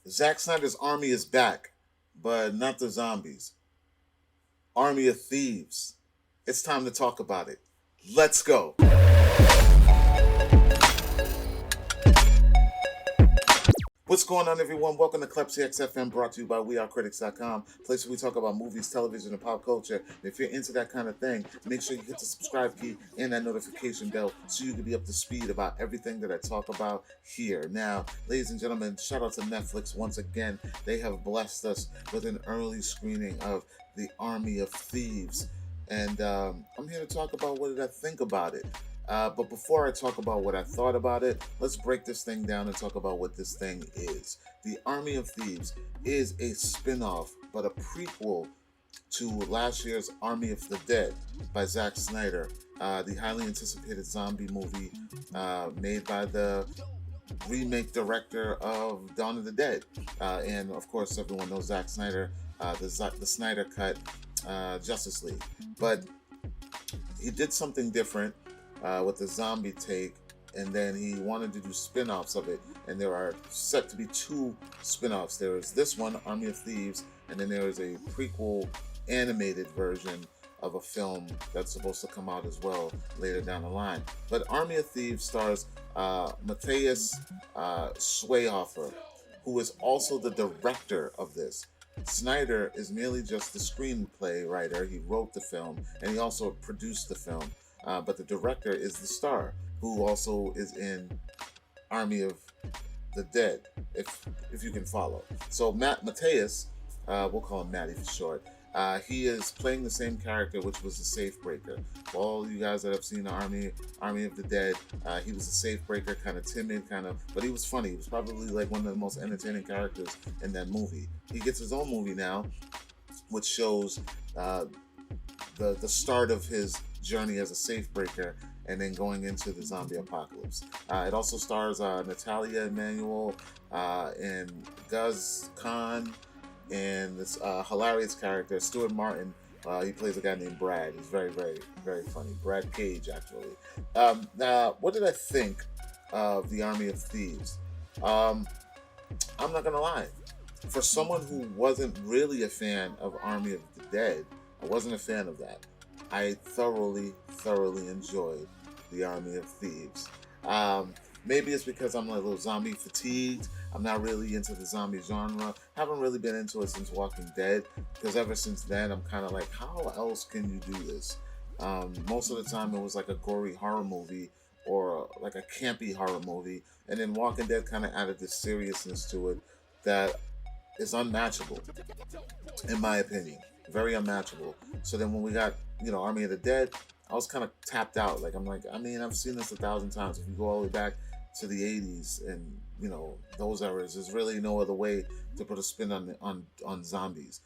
Zack Snyder's army is back, but not the zombies. Army of Thieves. It's time to talk about it. Let's go. What's going on, everyone? Welcome to Klepcx FM, brought to you by WeAreCritics.com, place where we talk about movies, television, and pop culture. And if you're into that kind of thing, make sure you hit the subscribe key and that notification bell so you can be up to speed about everything that I talk about here. Now, ladies and gentlemen, shout out to Netflix once again. They have blessed us with an early screening of The Army of Thieves. And I'm here to talk about what did I think about it. But before I talk about what I thought about it, let's break this thing down and talk about what this thing is. The Army of Thieves is a spin off, but a prequel to last year's Army of the Dead by Zack Snyder, the highly anticipated zombie movie made by the remake director of Dawn of the Dead. And of course, everyone knows Zack Snyder, the Snyder Cut Justice League. But he did something different with the zombie take, and then he wanted to do spin-offs of it, and there are set to be two spin-offs. There is this one, Army of Thieves, and then there is a prequel animated version of a film that's supposed to come out as well later down the line. But Army of Thieves stars Matthias Schweighofer, who is also the director of this. Snyder is merely just the screenplay writer. He wrote the film, and he also produced the film. But the director is the star, who also is in Army of the Dead, if you can follow. So Matthias, we'll call him Matty for short. He is playing the same character, which was the safe breaker. For all you guys that have seen the Army of the Dead, he was a safe breaker, kind of timid, but he was funny. He was probably like one of the most entertaining characters in that movie. He gets his own movie now, which shows the start of his journey as a safe breaker and then going into the zombie apocalypse. It also stars Natalia Emanuel and Guz Khan and this hilarious character, Stuart Martin. He plays a guy named Brad. He's very, very, very funny. Brad Cage, actually. Now, what did I think of The Army of Thieves? I'm not going to lie. For someone who wasn't really a fan of Army of the Dead, I wasn't a fan of that. I thoroughly enjoyed The Army of Thieves. Maybe it's because I'm a little zombie fatigued. I'm not really into the zombie genre. Haven't really been into it since Walking Dead, because ever since then, I'm kind of like, how else can you do this? Most of the time, it was like a gory horror movie or like a campy horror movie. And then Walking Dead kind of added this seriousness to it that is unmatchable, in my opinion. Very unmatchable. So then when we got, Army of the Dead, I was kind of tapped out. Like, I'm like, I've seen this 1,000 times. If you go all the way back to the 80s and, those eras, there's really no other way to put a spin on zombies.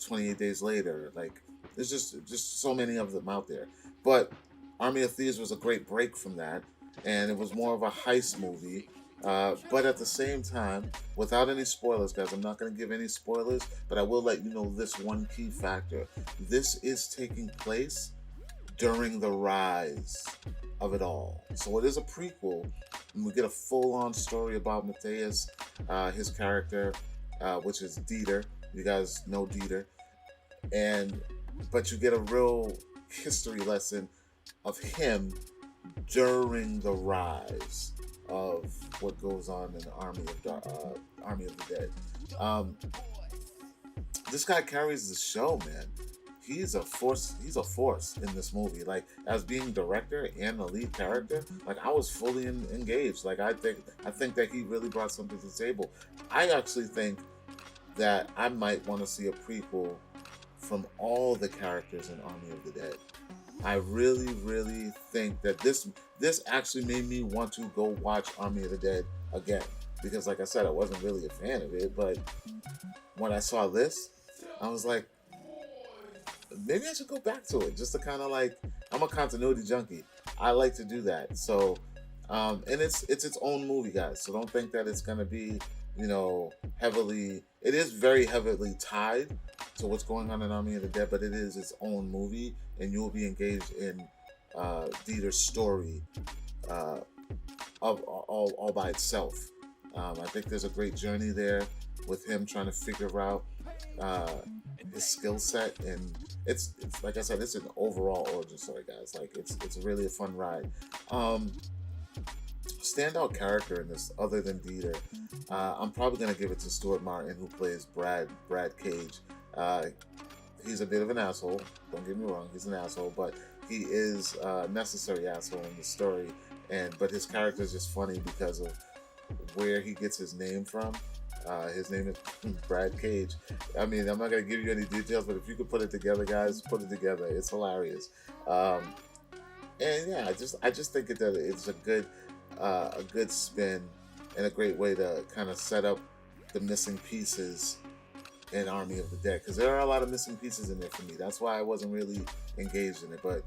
28 Days Later, like, there's just so many of them out there. But Army of Thieves was a great break from that, and it was more of a heist movie. But at the same time, without any spoilers, guys, I'm not going to give any spoilers, but I will let you know this one key factor. This is taking place during the rise of it all. So it is a prequel, and we get a full-on story about Matthias, his character, which is Dieter. You guys know Dieter. But you get a real history lesson of him during the rise of what goes on in the Army of the Dead. This guy carries the show, man. He's a force. He's a force in this movie. Like, as being director and the lead character, like, I was fully engaged. Like, I think that he really brought something to the table. I actually think that I might want to see a prequel from all the characters in Army of the Dead. I really think that this actually made me want to go watch Army of the Dead again, because, like I said, I wasn't really a fan of it, but when I saw this, I was like, maybe I should go back to it, just to kind of like, I'm a continuity junkie. I like to do that. So, and it's its own movie, guys. So don't think that it's gonna be, it is very heavily tied to what's going on in Army of the Dead, but it is its own movie, and you will be engaged in Dieter's story of all by itself. I think there's a great journey there. with him trying to figure out his skill set, and it's like I said, it's an overall origin story, guys. Like it's really a fun ride. Standout character in this, other than Dieter, I'm probably gonna give it to Stuart Martin, who plays Brad Cage. He's a bit of an asshole. Don't get me wrong, he's an asshole, but he is a necessary asshole in the story. But his character is just funny because of where he gets his name from. His name is Brad Cage. I mean, I'm not gonna give you any details, but if you could put it together, guys, put it together. It's hilarious. And yeah, I just think that it's a good spin and a great way to kind of set up the missing pieces in Army of the Dead, because there are a lot of missing pieces in there for me. That's why I wasn't really engaged in it. But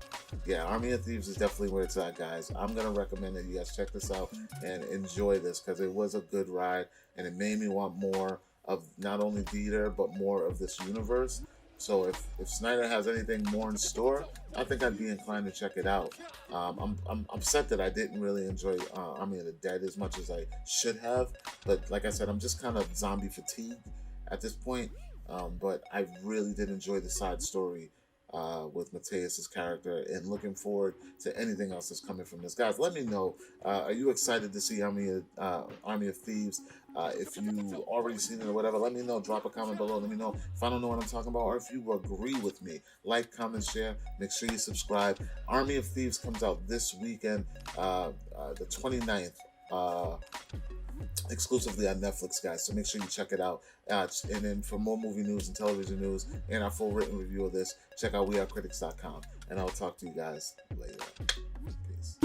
yeah, Army of Thieves is definitely where it's at, guys. I'm gonna recommend that you guys check this out and enjoy this, because it was a good ride and it made me want more of not only Dieter but more of this universe. So if Snyder has anything more in store, I think I'd be inclined to check it out. I'm upset that I didn't really enjoy Army of the Dead as much as I should have, but like I said, I'm just kind of zombie fatigued at this point. But I really did enjoy the side story with Matthias's character, and looking forward to anything else that's coming from this. Guys, let me know. Are you excited to see Army of Thieves? If you already seen it or whatever, let me know. Drop a comment below. Let me know if I don't know what I'm talking about, or if you agree with me. Like, comment, share. Make sure you subscribe. Army of Thieves comes out this weekend, the 29th. Exclusively on Netflix, guys, so make sure you check it out. And then for more movie news and television news and our full written review of this, check out wearecritics.com, and I'll talk to you guys later. Peace.